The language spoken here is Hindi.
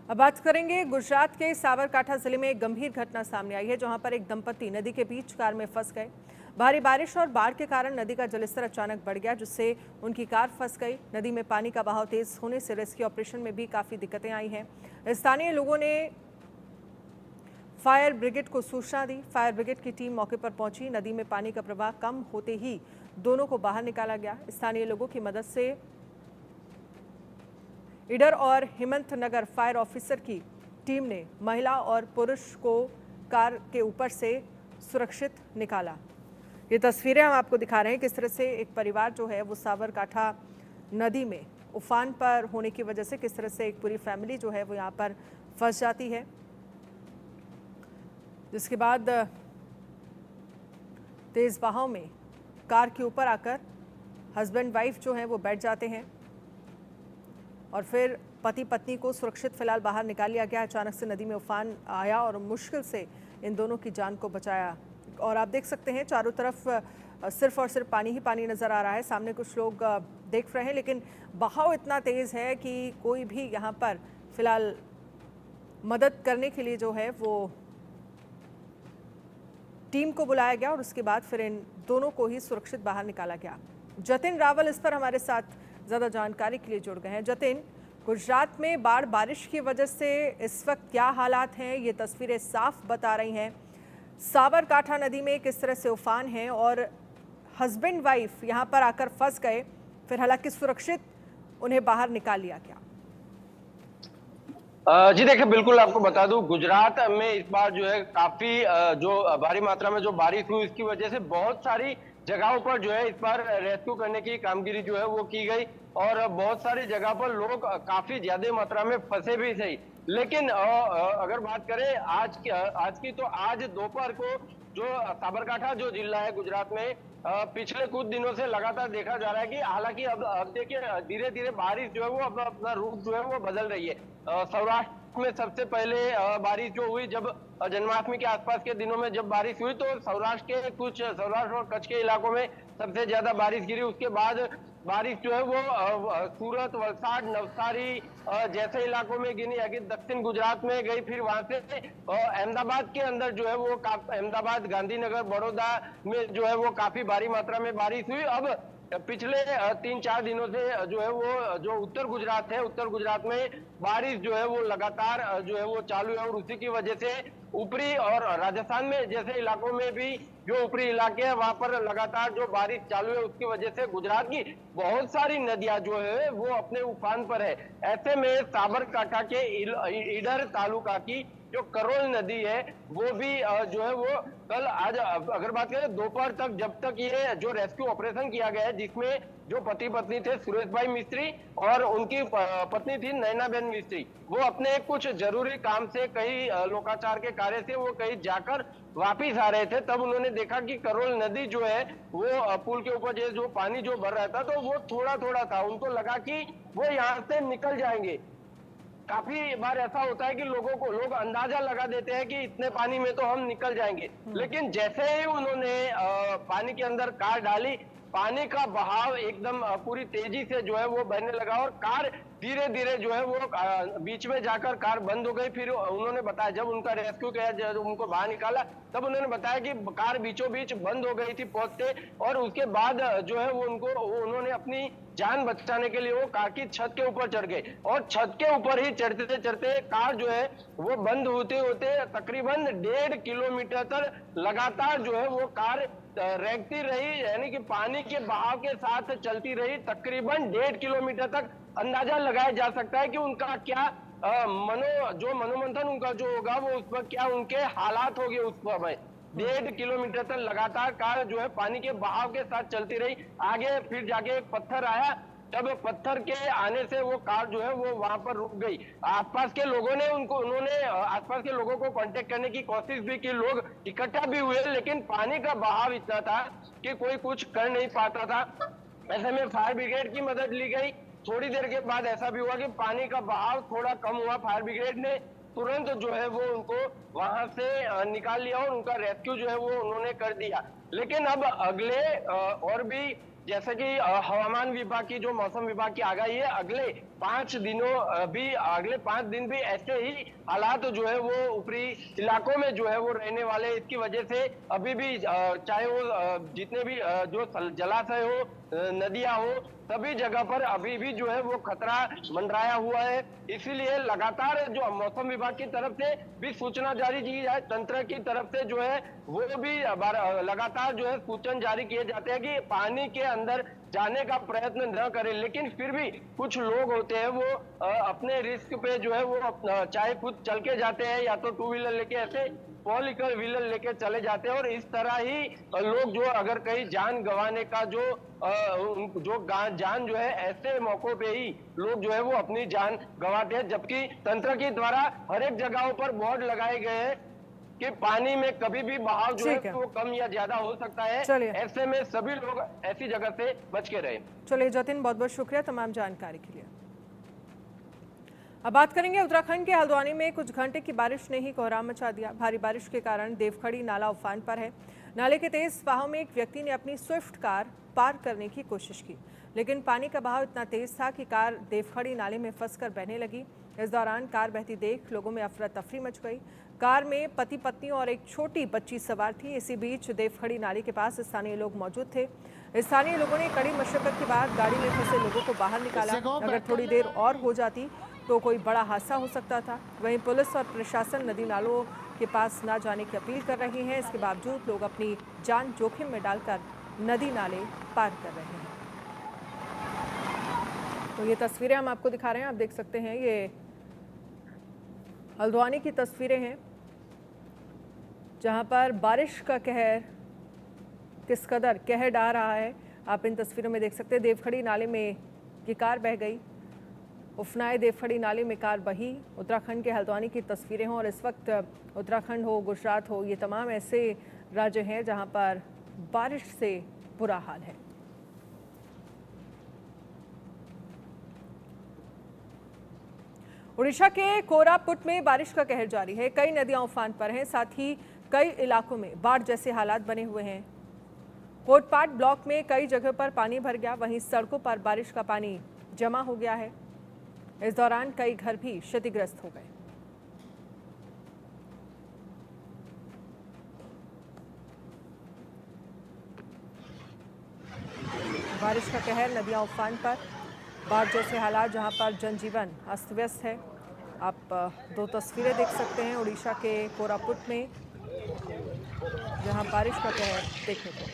अब बात करेंगे गुजरात के साबरकांठा जिले में एक गंभीर घटना सामने आई है, जहां पर एक दंपति नदी के बीच कार में फंस गए। भारी बारिश और बाढ़ के कारण नदी का जलस्तर अचानक बढ़ गया, जिससे उनकी कार फंस गई। नदी में पानी का बहाव तेज होने से रेस्क्यू ऑपरेशन में भी काफी दिक्कतें आई हैं। स्थानीय लोगों ने फायर ब्रिगेड को सूचना दी। फायर ब्रिगेड की टीम मौके पर पहुंची। नदी में पानी का प्रवाह कम होते ही दोनों को बाहर निकाला गया। स्थानीय लोगों की मदद से ईडर और हिम्मत नगर फायर ऑफिसर की टीम ने महिला और पुरुष को कार के ऊपर से सुरक्षित निकाला। ये तस्वीरें हम आपको दिखा रहे हैं किस तरह से एक परिवार जो है वो साबरकांठा नदी में उफान पर होने की वजह से किस तरह से एक पूरी फैमिली जो है वो यहाँ पर फंस जाती है, जिसके बाद तेज बहाव में कार के ऊपर आकर हस्बैंड वाइफ जो है वो बैठ जाते हैं और फिर पति पत्नी को सुरक्षित फिलहाल बाहर निकाल लिया गया। अचानक से नदी में उफान आया और मुश्किल से इन दोनों की जान को बचाया। और आप देख सकते हैं चारों तरफ सिर्फ और सिर्फ पानी ही पानी नज़र आ रहा है। सामने कुछ लोग देख रहे हैं, लेकिन बहाव इतना तेज़ है कि कोई भी यहाँ पर फिलहाल मदद करने के लिए जो है वो टीम को बुलाया गया और उसके बाद फिर इन दोनों को ही सुरक्षित बाहर निकाला गया। जतिन रावल इस पर हमारे साथ ज़्यादा जानकारी के लिए जुड़ गए हैं। जतिन, गुजरात में बाढ़ बारिश की वजह से इस वक्त क्या हालात हैं? ये तस्वीरें साफ बता रही हैं साबरकांठा नदी में किस तरह से उफान है और हस्बैंड वाइफ यहाँ पर आकर फंस गए, फिर हालांकि सुरक्षित उन्हें बाहर निकाल लिया गया। जी देखिए, बिल्कुल आपको बता दूं, गुजरात में इस बार जो है काफी जो भारी मात्रा में जो बारिश हुई, इसकी वजह से बहुत सारी जगहों पर जो है इस बार रेस्क्यू करने की कामगिरी जो है वो की गई और बहुत सारी जगह पर लोग काफी ज्यादा मात्रा में फंसे भी सही। लेकिन अगर बात करें आज की तो आज दोपहर को जो साबरकांठा जो जिला है गुजरात में, पिछले कुछ दिनों से लगातार देखा जा रहा है कि हालांकि अब देखिए धीरे धीरे बारिश जो है वो अपना रूप जो है वो बदल रही है। सौराष्ट्र में सबसे पहले बारिश जो हुई जब जन्माष्टमी के आसपास के दिनों में जब बारिश हुई, तो सौराष्ट्र और कच्छ के इलाकों में सबसे ज्यादा बारिश गिरी। उसके बाद बारिश जो है वो सूरत, वलसाड, नवसारी जैसे इलाकों में गिनी, आगे दक्षिण गुजरात में गई, फिर वहां से अहमदाबाद के अंदर जो है वो अहमदाबाद, गांधीनगर, बड़ौदा में जो है वो काफी भारी मात्रा में बारिश हुई। अब पिछले 3-4 दिनों से जो है वो जो उत्तर गुजरात है, उत्तर गुजरात में बारिश जो है वो लगातार जो है वो चालू है और उसी की वजह से ऊपरी और राजस्थान में जैसे इलाकों में भी जो ऊपरी इलाके हैं वहां पर लगातार जो बारिश चालू है, उसकी वजह से गुजरात की बहुत सारी नदियां जो है वो अपने उफान पर है। ऐसे में साबरकांठा के ईडर तालुका की जो करोल नदी है वो भी जो है वो कल आज अगर बात करें दोपहर तक, जब तक ये जो रेस्क्यू ऑपरेशन किया गया है, जिसमें जो पति पत्नी थे सुरेश भाई मिस्त्री और उनकी पत्नी थी नैनाबेन मिस्त्री, वो अपने कुछ जरूरी काम से कहीं लोकाचार के कार्य से वो कहीं जाकर वापिस आ रहे थे, तब उन्होंने देखा कि करोल नदी जो है वो पुल के ऊपर जो पानी जो भर रहा था तो वो थोड़ा थोड़ा था। उनको लगा कि वो यहाँ से निकल जाएंगे। काफी बार ऐसा होता है कि लोग अंदाजा लगा देते हैं कि इतने पानी में तो हम निकल जाएंगे, लेकिन जैसे ही उन्होंने पानी के अंदर कार डाली, पानी का बहाव एकदम पूरी तेजी से जो है वो बहने लगा और कार धीरे धीरे जो है वो बीच में जाकर कार बंद हो गई। फिर उन्होंने बताया, जब उनका रेस्क्यू किया, जब उनको बाहर निकाला, तब उन्होंने बताया कि कार बीचों बीच बंद हो गई थी पहुंचते, और उसके बाद जो है वो उन्होंने अपनी जान बचाने के लिए वो कार की छत के ऊपर चढ़ गए और छत के ऊपर ही चढ़ते चढ़ते कार जो है वो बंद होते होते तकरीबन 1.5 किलोमीटर तक लगातार जो है वो कार रेंगती रही, यानी कि पानी के बहाव के साथ चलती रही तकरीबन 1.5 किलोमीटर तक। अंदाजा लगाया जा सकता है कि उनका क्या मनोमंथन उनका जो होगा वो उस पर क्या उनके हालात हो गए उस समय। 1.5 किलोमीटर तक लगातार कार जो है पानी के बहाव के साथ चलती रही। आगे फिर जाके एक पत्थर आया, तब पत्थर के आने से वो कार जो है वो वहां पर रुक गई। आसपास के लोगों ने उन्होंने आसपास के लोगों को कांटेक्ट करने की कोशिश भी की, लोग इकट्ठा भी हुए, लेकिन पानी का बहाव इतना था कि कोई कुछ कर नहीं पाता था। ऐसे में फायर ब्रिगेड की मदद ली गई। थोड़ी देर के बाद ऐसा भी हुआ कि पानी का बहाव थोड़ा कम हुआ, फायर ब्रिगेड ने तुरंत जो है वो उनको वहां से निकाल लिया और उनका रेस्क्यू जो है वो उन्होंने कर दिया। लेकिन अब अगले और भी जैसे कि हवामान विभाग की जो मौसम विभाग की आगाही है, अगले 5 दिन भी ऐसे ही हालात जो है वो ऊपरी इलाकों में जो है वो रहने वाले। इसकी वजह से अभी भी चाहे वो जितने भी जो जलाशय हो, नदियां हो, सभी जगह पर अभी भी जो है वो खतरा मंडराया हुआ है। इसीलिए लगातार जो मौसम विभाग की तरफ से भी सूचना जारी की जाए, तंत्र की तरफ से जो है वो भी लगातार जो है सूचना जारी किए जाते हैं कि पानी के अंदर जाने का प्रयत्न न करें। लेकिन फिर भी कुछ लोग होते हैं वो अपने रिस्क पे जो है वो चाहे खुद चल के जाते हैं या तो टू व्हीलर लेके ऐसे 4 व्हीलर लेके चले जाते हैं, और इस तरह ही लोग जो अगर कहीं जान गंवाने का जान जो है ऐसे मौकों पे ही लोग जो है वो अपनी जान गंवाते हैं। जबकि तंत्र के द्वारा हर एक जगहों पर बोर्ड लगाए गए हैं कि पानी में कभी भी बहाव जो है वो कम या ज्यादा हो सकता है। ऐसे में सभी लोग ऐसी जगह से बच के रहे। चलिए जतिन, बहुत बहुत शुक्रिया तमाम जानकारी के लिए। अब बात करेंगे उत्तराखंड के हल्द्वानी में कुछ घंटे की बारिश ने ही कोहराम मचा दिया। भारी बारिश के कारण देवखड़ी नाला उफान पर है। नाले के तेज बहाव में एक व्यक्ति ने अपनी स्विफ्ट कार पार करने की कोशिश की, लेकिन पानी का बहाव इतना तेज था कि कार देवखड़ी नाले में फंसकर बहने लगी। इस दौरान कार बहती देख लोगों में अफरा तफरी मच गई। कार में पति पत्नी और एक छोटी बच्ची सवार थी। इसी बीच देवखड़ी नाले के पास स्थानीय लोग मौजूद थे। स्थानीय लोगों ने कड़ी मशक्कत के बाद गाड़ी में फंसे लोगों को बाहर निकाला। अगर थोड़ी देर और हो जाती तो कोई बड़ा हादसा हो सकता था। वहीं पुलिस और प्रशासन नदी नालों के पास ना जाने की अपील कर रही है। इसके बावजूद लोग अपनी जान जोखिम में डालकर नदी नाले पार कर रहे हैं। तो ये तस्वीरें हम आपको दिखा रहे हैं, आप देख सकते हैं। ये हल्द्वानी की तस्वीरें हैं जहां पर बारिश का कहर किस कदर कहर ढा रहा है, आप इन तस्वीरों में देख सकते हैं। देवखड़ी नाले में ये कार बह गई। उफनाए देवखड़ी नाले में कार बही। उत्तराखंड के हल्द्वानी की तस्वीरें हों, और इस वक्त उत्तराखंड हो, गुजरात हो, ये तमाम ऐसे राज्य हैं जहां पर बारिश से बुरा हाल है। उड़ीसा के कोरापुट में बारिश का कहर जारी है। कई नदियां उफान पर हैं, साथ ही कई इलाकों में बाढ़ जैसे हालात बने हुए हैं। कोटपाट ब्लॉक में कई जगह पर पानी भर गया। वहीं सड़कों पर बारिश का पानी जमा हो गया है। इस दौरान कई घर भी क्षतिग्रस्त हो गए। बारिश का कहर, नदियां उफान पर, बाढ़ जैसे हालात जहां पर जनजीवन अस्त व्यस्त है। आप दो तस्वीरें देख सकते हैं उड़ीसा के कोरापुट में, जहां बारिश का कहर देखने को